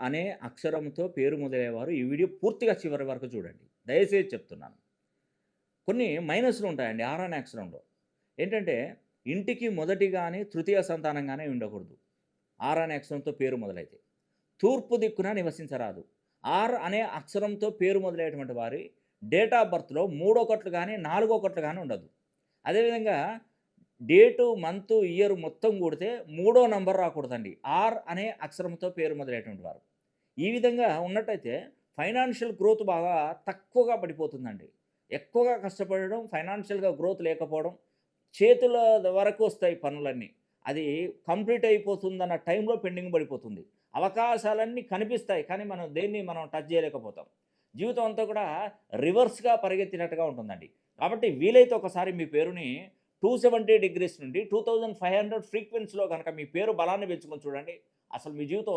అనే అక్షరంతో పేరు మొదలయ్యేవారు ఈ వీడియో పూర్తిగా చివరి వరకు చూడండి. దయచేసి చెప్తున్నాను. కొన్ని మైనస్‌లు ఉంటాయండి ఆర్ అనే అక్షరంలో. ఏంటంటే ఇంటికి మొదటి గాని, తృతీయ సంతానం గాని ఉండకూడదు. ఆర్ అనే అక్షరంతో పేరు మొదలైతే. తూర్పు దిక్కున నివసించరాదు. ఆర్ అనే అక్షరంతో పేరు మొదలయ్యేటువంటి వారి డేట్ ఆఫ్ బర్త్‌లో మూడో ఒకట్లు గాని, నాలుగో ఒకట్లు గాని ఉండదు. అదేవిధంగా డేటు, మంతు, ఇయర్ మొత్తం కూడితే మూడో నంబర్ రాకూడదండి. ఆర్ అనే అక్షరంతో పేరు మొదలయ్యేటువంటి వారు. ఈ విధంగా ఉన్నట్టయితే ఫైనాన్షియల్ గ్రోత్ బాగా తక్కువగా పడిపోతుందండి. ఎక్కువగా కష్టపడడం, ఫైనాన్షియల్‌గా గ్రోత్ లేకపోవడం, చేతుల వరకు వస్తాయి పనులన్నీ. అది కంప్లీట్ అయిపోతుందన్న టైంలో పెండింగ్ పడిపోతుంది. అవకాశాలన్నీ కనిపిస్తాయి. కానీ మనం టచ్ చేయలేకపోతాం. జీవితం అంతా కూడా రివర్స్‌గా పరిగెత్తినట్టుగా ఉంటుందండి. కాబట్టి వీలైతే ఒకసారి మీ పేరుని 270 డిగ్రీస్ నుండి 2500 ఫ్రీక్వెన్సీలో గనక మీ పేరు బలాన్ని పెంచుకొని చూడండి. అసలు మీ జీవితం